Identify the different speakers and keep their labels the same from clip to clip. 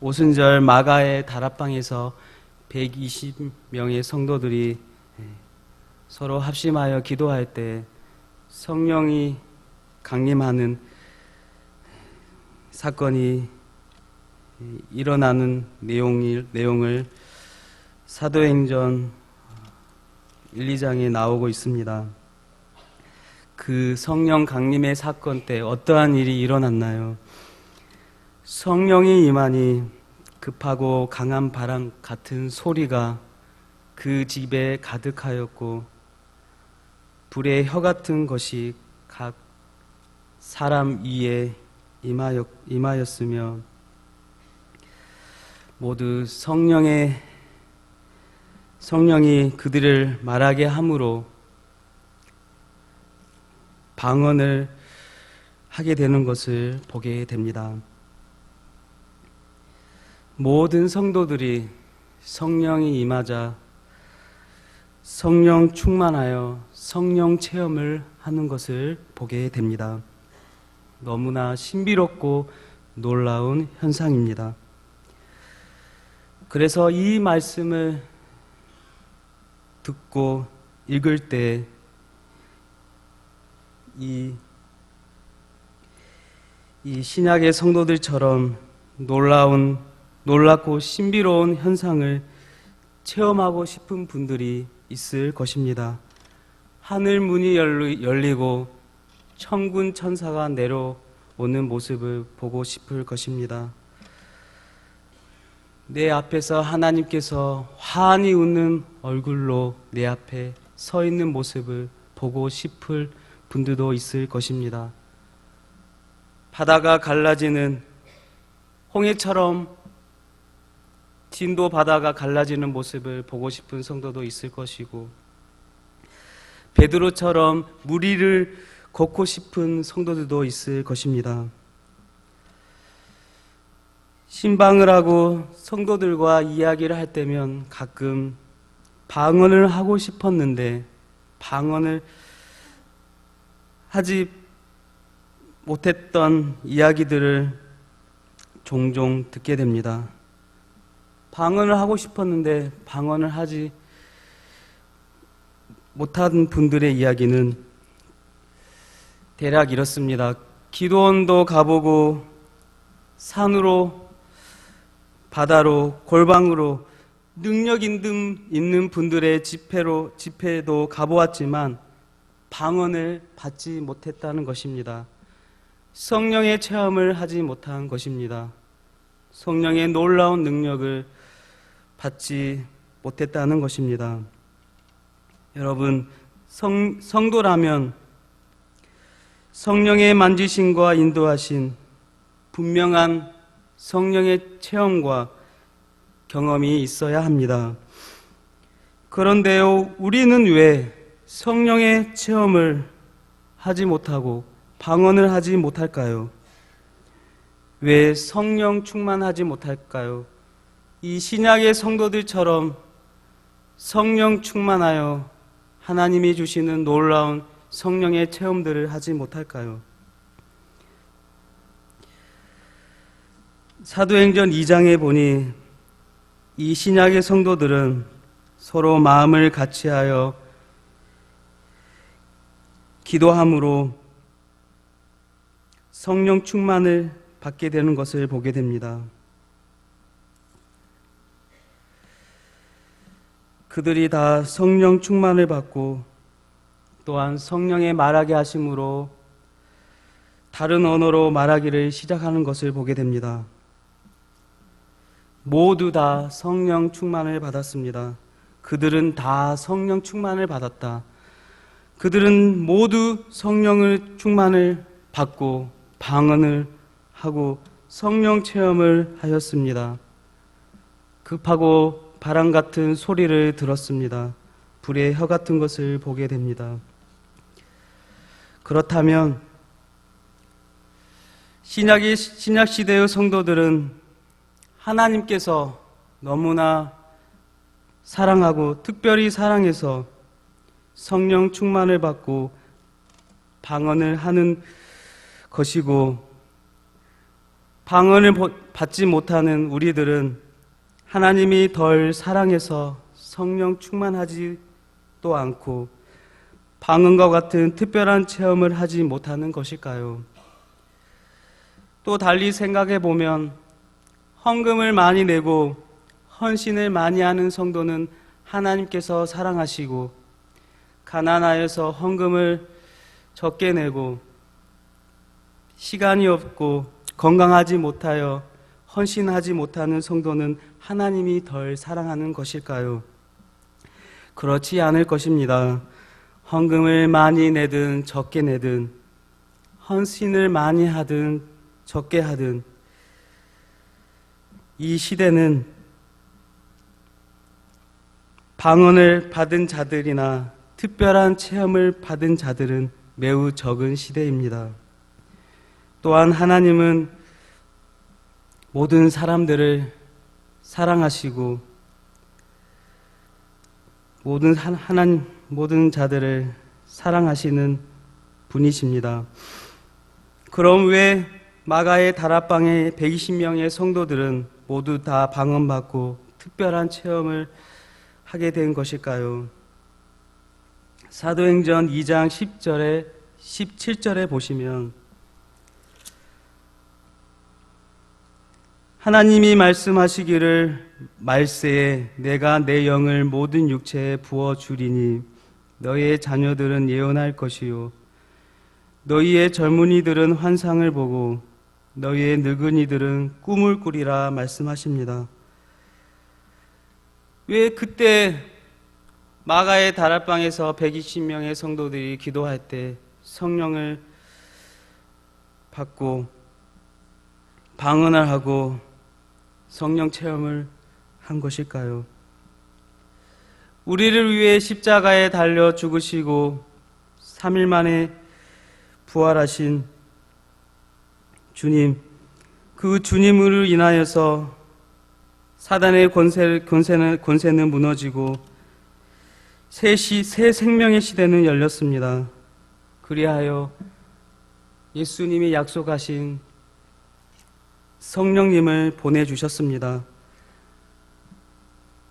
Speaker 1: 오순절 마가의 다락방에서 120명의 성도들이 서로 합심하여 기도할 때 성령이 강림하는 사건이 일어나는 내용을 사도행전 1, 2장에 나오고 있습니다. 그 성령 강림의 사건 때 어떠한 일이 일어났나요? 성령이 임하니 급하고 강한 바람 같은 소리가 그 집에 가득하였고 불의 혀 같은 것이 각 사람 위에 임하였으며 모두 성령이 그들을 말하게 함으로 방언을 하게 되는 것을 보게 됩니다. 모든 성도들이 성령이 임하자 성령 충만하여 성령 체험을 하는 것을 보게 됩니다. 너무나 신비롭고 놀라운 현상입니다. 그래서 이 말씀을 듣고 읽을 때 이 신약의 성도들처럼 놀랍고 신비로운 현상을 체험하고 싶은 분들이 있을 것입니다. 하늘 문이 열리고 천군 천사가 내려오는 모습을 보고 싶을 것입니다. 내 앞에서 하나님께서 환히 웃는 얼굴로 내 앞에 서 있는 모습을 보고 싶을 분들도 있을 것입니다. 바다가 갈라지는 홍해처럼 진도 바다가 갈라지는 모습을 보고 싶은 성도도 있을 것이고 베드로처럼 물 위를 걷고 싶은 성도들도 있을 것입니다. 신방을 하고 성도들과 이야기를 할 때면 가끔 방언을 하고 싶었는데 방언을 하지 못했던 이야기들을 종종 듣게 됩니다. 방언을 하고 싶었는데 방언을 하지 못한 분들의 이야기는 대략 이렇습니다. 기도원도 가보고 산으로 바다로 골방으로 능력 있는 분들의 집회도 가보았지만 방언을 받지 못했다는 것입니다. 성령의 체험을 하지 못한 것입니다. 성령의 놀라운 능력을 받지 못했다는 것입니다. 여러분, 성도라면 성령의 만지심과 인도하신 분명한 성령의 체험과 경험이 있어야 합니다. 그런데요, 우리는 왜 성령의 체험을 하지 못하고 방언을 하지 못할까요? 왜 성령 충만하지 못할까요? 이 신약의 성도들처럼 성령 충만하여 하나님이 주시는 놀라운 성령의 체험들을 하지 못할까요? 사도행전 2장에 보니 이 신약의 성도들은 서로 마음을 같이하여 기도함으로 성령 충만을 받게 되는 것을 보게 됩니다. 그들이 다 성령 충만을 받고 또한 성령의 말하게 하심으로 다른 언어로 말하기를 시작하는 것을 보게 됩니다. 모두 다 성령 충만을 받았습니다. 그들은 다 성령 충만을 받았다. 그들은 모두 성령을 충만을 받고 방언을 하고 성령 체험을 하였습니다. 급하고 바람 같은 소리를 들었습니다. 불의 혀 같은 것을 보게 됩니다. 그렇다면 신약 시대의 성도들은 하나님께서 너무나 사랑하고 특별히 사랑해서 성령 충만을 받고 방언을 하는 것이고 방언을 받지 못하는 우리들은 하나님이 덜 사랑해서 성령 충만하지도 않고 방언과 같은 특별한 체험을 하지 못하는 것일까요? 또 달리 생각해 보면 헌금을 많이 내고 헌신을 많이 하는 성도는 하나님께서 사랑하시고, 가난하여서 헌금을 적게 내고 시간이 없고 건강하지 못하여 헌신하지 못하는 성도는 하나님이 덜 사랑하는 것일까요? 그렇지 않을 것입니다. 헌금을 많이 내든 적게 내든, 헌신을 많이 하든 적게 하든, 이 시대는 방언을 받은 자들이나 특별한 체험을 받은 자들은 매우 적은 시대입니다. 또한 하나님은 모든 사람들을 사랑하시고 모든 자들을 사랑하시는 분이십니다. 그럼 왜 마가의 다락방의 120명의 성도들은 모두 다 방언받고 특별한 체험을 하게 된 것일까요? 사도행전 2장 10절에 17절에 보시면 하나님이 말씀하시기를 말세에 내가 내 영을 모든 육체에 부어주리니 너희의 자녀들은 예언할 것이요 너희의 젊은이들은 환상을 보고 너희의 늙은이들은 꿈을 꾸리라 말씀하십니다. 왜 그때 마가의 다락방에서 120명의 성도들이 기도할 때 성령을 받고 방언을 하고 성령 체험을 한 것일까요? 우리를 위해 십자가에 달려 죽으시고 3일 만에 부활하신 주님, 그 주님으로 인하여서 사단의 권세는 무너지고 새 생명의 시대는 열렸습니다. 그리하여 예수님이 약속하신 성령님을 보내주셨습니다.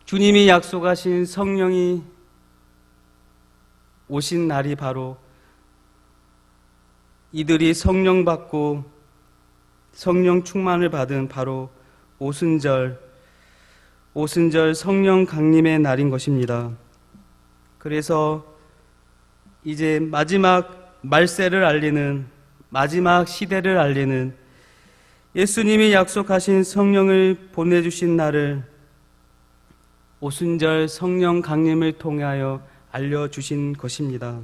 Speaker 1: 주님이 약속하신 성령이 오신 날이 바로 이들이 성령 받고 성령 충만을 받은 바로 오순절 성령 강림의 날인 것입니다. 그래서 이제 마지막 말세를 알리는, 마지막 시대를 알리는 예수님이 약속하신 성령을 보내주신 날을 오순절 성령 강림을 통하여 알려주신 것입니다.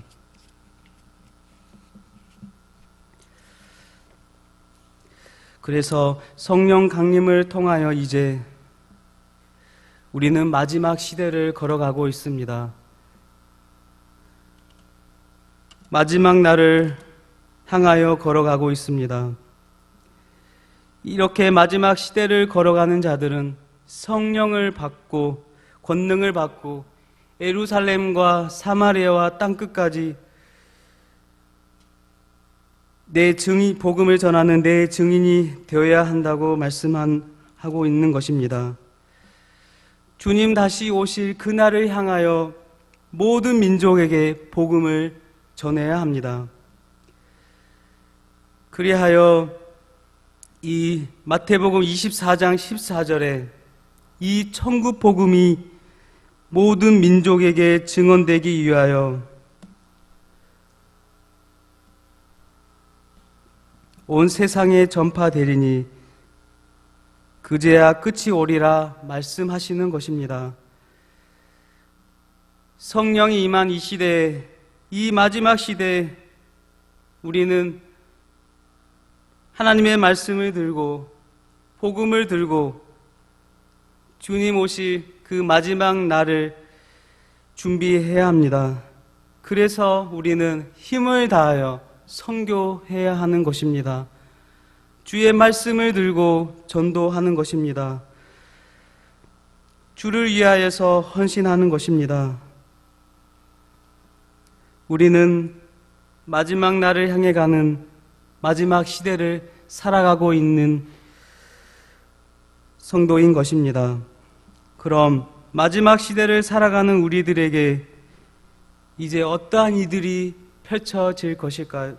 Speaker 1: 그래서 성령 강림을 통하여 이제 우리는 마지막 시대를 걸어가고 있습니다. 마지막 날을 향하여 걸어가고 있습니다. 이렇게 마지막 시대를 걸어가는 자들은 성령을 받고 권능을 받고 예루살렘과 사마리아와 땅끝까지 내 복음을 전하는 내 증인이 되어야 한다고 말씀하고 있는 것입니다. 주님 다시 오실 그날을 향하여 모든 민족에게 복음을 전해야 합니다. 그리하여 이 마태복음 24장 14절에 이 천국 복음이 모든 민족에게 증언되기 위하여 온 세상에 전파되리니 그제야 끝이 오리라 말씀하시는 것입니다. 성령이 임한 이 시대에, 이 마지막 시대에 우리는 하나님의 말씀을 들고 복음을 들고 주님 오실 그 마지막 날을 준비해야 합니다. 그래서 우리는 힘을 다하여 선교해야 하는 것입니다. 주의 말씀을 들고 전도하는 것입니다. 주를 위하여서 헌신하는 것입니다. 우리는 마지막 날을 향해 가는 마지막 시대를 살아가고 있는 성도인 것입니다. 그럼 마지막 시대를 살아가는 우리들에게 이제 어떠한 이들이 펼쳐질까요?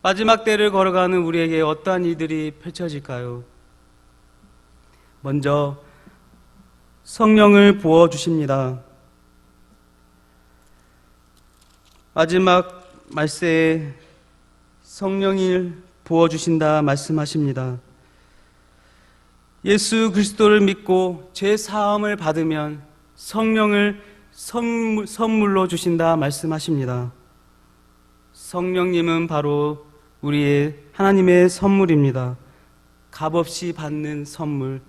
Speaker 1: 마지막 때를 걸어가는 우리에게 어떠한 이들이 펼쳐질까요? 먼저 성령을 부어주십니다. 마지막 말세에 성령을 부어주신다 말씀하십니다. 예수 그리스도를 믿고 죄 사함을 받으면 성령을 선물로 주신다 말씀하십니다. 성령님은 바로 우리의 하나님의 선물입니다. 값없이 받는 선물.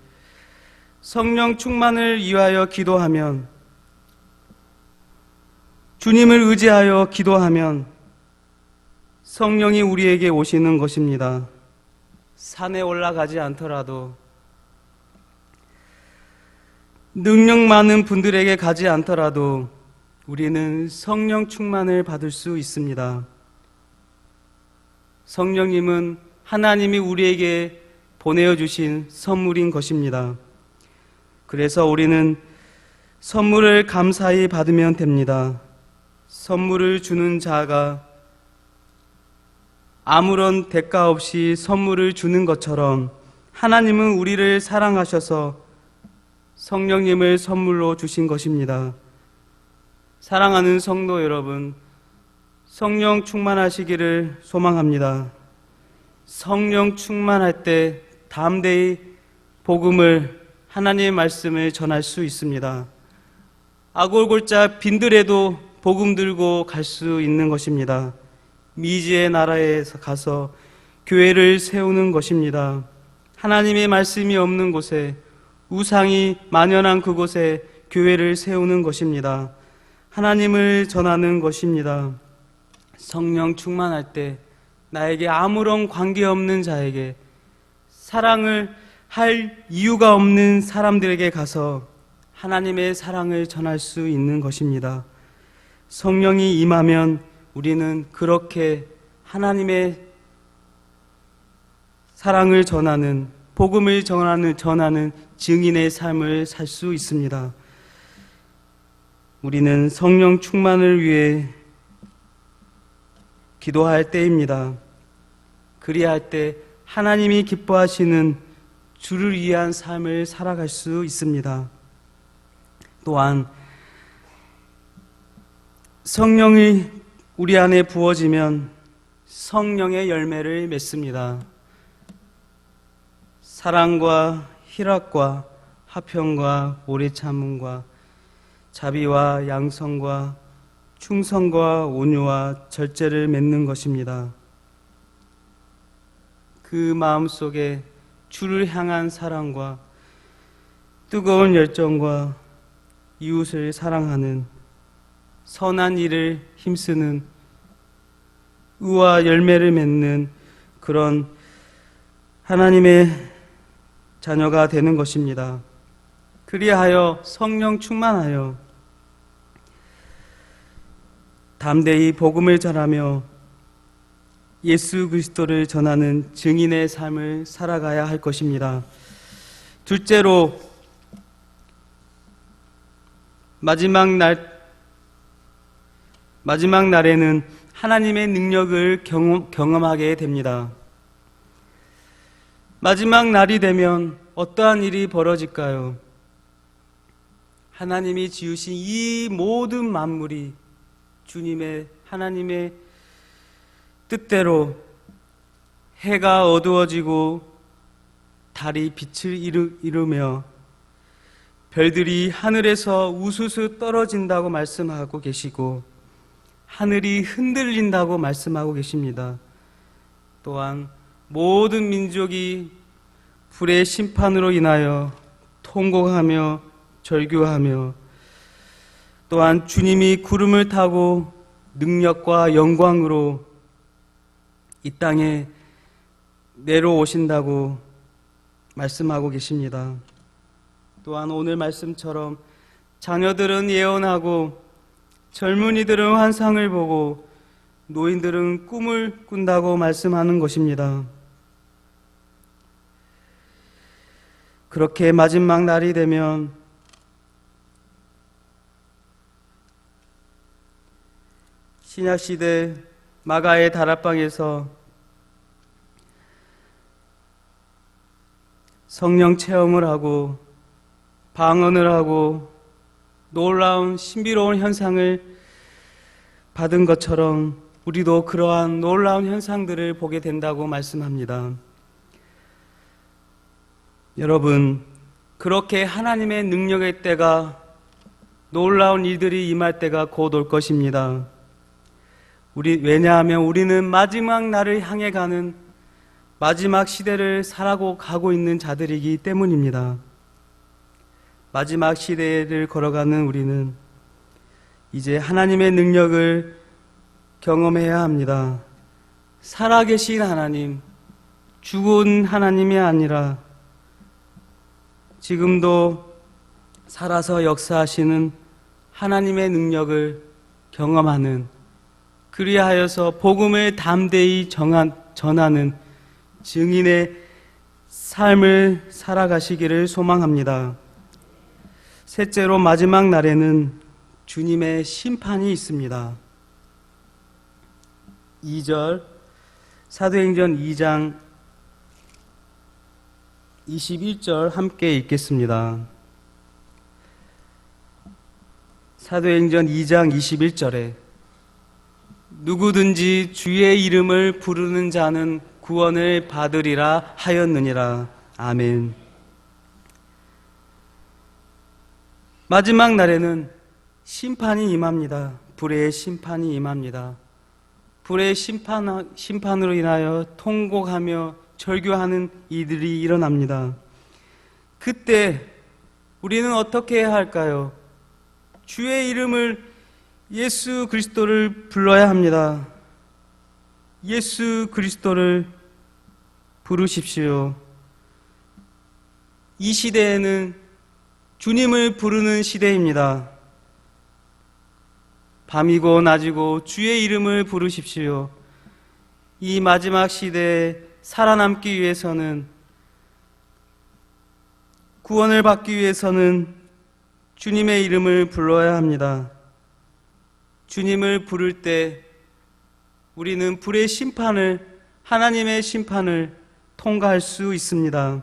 Speaker 1: 성령 충만을 위하여 기도하면, 주님을 의지하여 기도하면 성령이 우리에게 오시는 것입니다. 산에 올라가지 않더라도, 능력 많은 분들에게 가지 않더라도 우리는 성령 충만을 받을 수 있습니다. 성령님은 하나님이 우리에게 보내주신 선물인 것입니다. 그래서 우리는 선물을 감사히 받으면 됩니다. 선물을 주는 자가 아무런 대가 없이 선물을 주는 것처럼 하나님은 우리를 사랑하셔서 성령님을 선물로 주신 것입니다. 사랑하는 성도 여러분, 성령 충만하시기를 소망합니다. 성령 충만할 때 담대히 복음을, 하나님의 말씀을 전할 수 있습니다. 아골골자 빈들에도 복음 들고 갈 수 있는 것입니다. 미지의 나라에 가서 교회를 세우는 것입니다. 하나님의 말씀이 없는 곳에, 우상이 만연한 그곳에 교회를 세우는 것입니다. 하나님을 전하는 것입니다. 성령 충만할 때 나에게 아무런 관계없는 자에게, 사랑을 할 이유가 없는 사람들에게 가서 하나님의 사랑을 전할 수 있는 것입니다. 성령이 임하면 우리는 그렇게 하나님의 사랑을 전하는, 복음을 전하는 증인의 삶을 살 수 있습니다. 우리는 성령 충만을 위해 기도할 때입니다. 그리할 때 하나님이 기뻐하시는 주를 위한 삶을 살아갈 수 있습니다. 또한 성령이 우리 안에 부어지면 성령의 열매를 맺습니다. 사랑과 희락과 화평과 오래 참음과 자비와 양성과 충성과 온유와 절제를 맺는 것입니다. 그 마음속에 주를 향한 사랑과 뜨거운 열정과 이웃을 사랑하는, 선한 일을 힘쓰는, 의와 열매를 맺는 그런 하나님의 자녀가 되는 것입니다. 그리하여 성령 충만하여 담대히 복음을 전하며 예수 그리스도를 전하는 증인의 삶을 살아가야 할 것입니다. 둘째로, 마지막 날에는 하나님의 능력을 경험하게 됩니다. 마지막 날이 되면 어떠한 일이 벌어질까요? 하나님이 지으신 이 모든 만물이 하나님의 뜻대로 해가 어두워지고 달이 빛을 이루며 별들이 하늘에서 우수수 떨어진다고 말씀하고 계시고 하늘이 흔들린다고 말씀하고 계십니다. 또한 모든 민족이 불의 심판으로 인하여 통곡하며 절규하며, 또한 주님이 구름을 타고 능력과 영광으로 이 땅에 내려오신다고 말씀하고 계십니다. 또한 오늘 말씀처럼 자녀들은 예언하고 젊은이들은 환상을 보고 노인들은 꿈을 꾼다고 말씀하는 것입니다. 그렇게 마지막 날이 되면 신약시대 마가의 다락방에서 성령 체험을 하고 방언을 하고 놀라운 신비로운 현상을 받은 것처럼 우리도 그러한 놀라운 현상들을 보게 된다고 말씀합니다. 여러분, 그렇게 하나님의 능력의 때가, 놀라운 일들이 임할 때가 곧 올 것입니다. 왜냐하면 우리는 마지막 날을 향해 가는 마지막 시대를 살아가고 있는 자들이기 때문입니다. 마지막 시대를 걸어가는 우리는 이제 하나님의 능력을 경험해야 합니다. 살아계신 하나님, 죽은 하나님이 아니라 지금도 살아서 역사하시는 하나님의 능력을 경험하는, 그리하여서 복음을 담대히 전하는 증인의 삶을 살아가시기를 소망합니다. 셋째로, 마지막 날에는 주님의 심판이 있습니다. 2절, 사도행전 2장 21절 함께 읽겠습니다. 사도행전 2장 21절에 누구든지 주의 이름을 부르는 자는 구원을 받으리라 하였느니라. 아멘. 마지막 날에는 심판이 임합니다. 불의 심판이 임합니다. 불의 심판으로 인하여 통곡하며 절규하는 이들이 일어납니다. 그때 우리는 어떻게 해야 할까요? 주의 이름을, 예수 그리스도를 불러야 합니다. 예수 그리스도를 부르십시오. 이 시대에는 주님을 부르는 시대입니다. 밤이고 낮이고 주의 이름을 부르십시오. 이 마지막 시대에 살아남기 위해서는, 구원을 받기 위해서는 주님의 이름을 불러야 합니다. 주님을 부를 때 우리는 불의 심판을, 하나님의 심판을 통과할 수 있습니다.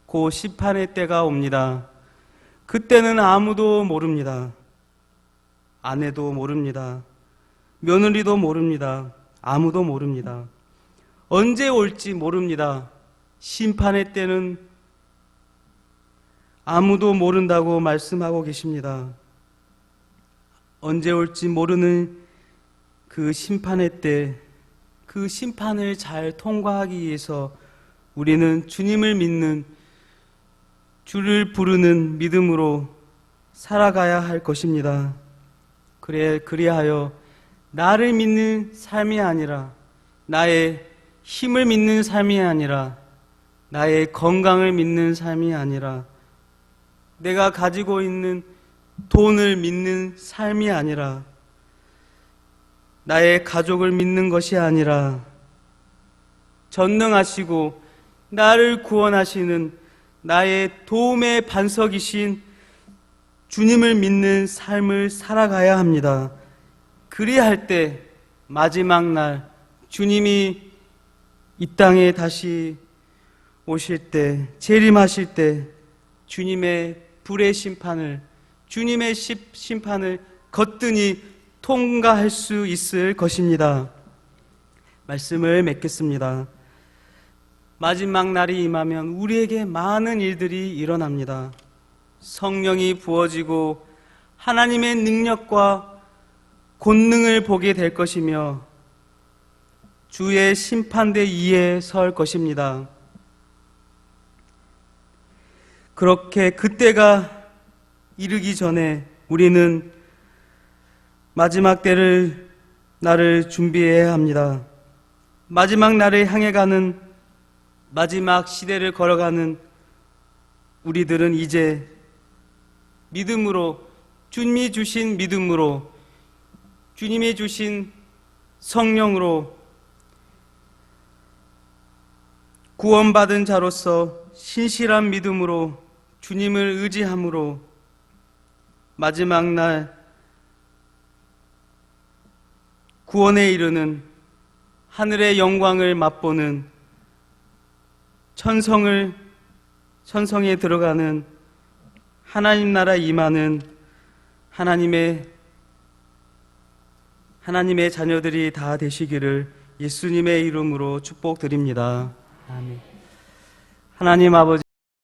Speaker 1: 그 심판의 때가 옵니다. 그때는 아무도 모릅니다. 아내도 모릅니다. 며느리도 모릅니다. 아무도 모릅니다. 언제 올지 모릅니다. 심판의 때는 아무도 모른다고 말씀하고 계십니다. 언제 올지 모르는 그 심판의 때, 그 심판을 잘 통과하기 위해서 우리는 주님을 믿는, 주를 부르는 믿음으로 살아가야 할 것입니다. 그리하여 나를 믿는 삶이 아니라, 나의 힘을 믿는 삶이 아니라, 나의 건강을 믿는 삶이 아니라, 내가 가지고 있는 돈을 믿는 삶이 아니라, 나의 가족을 믿는 것이 아니라, 전능하시고 나를 구원하시는 나의 도움의 반석이신 주님을 믿는 삶을 살아가야 합니다. 그리할 때 마지막 날 주님이 이 땅에 다시 오실 때, 재림하실 때 주님의 불의 심판을, 주님의 심판을 거뜬히 통과할 수 있을 것입니다. 말씀을 맺겠습니다. 마지막 날이 임하면 우리에게 많은 일들이 일어납니다. 성령이 부어지고 하나님의 능력과 권능을 보게 될 것이며 주의 심판대 위에 설 것입니다. 그렇게 그때가 이르기 전에 우리는 마지막 날을 준비해야 합니다. 마지막 날을 향해 가는, 마지막 시대를 걸어가는 우리들은 이제 믿음으로, 주님이 주신 믿음으로, 주님이 주신 성령으로 구원받은 자로서 신실한 믿음으로 주님을 의지함으로 마지막 날 구원에 이르는 하늘의 영광을 맛보는 천성에 들어가는 하나님 나라 임하는 하나님의 자녀들이 다 되시기를 예수님의 이름으로 축복드립니다. 아멘. 하나님 아버지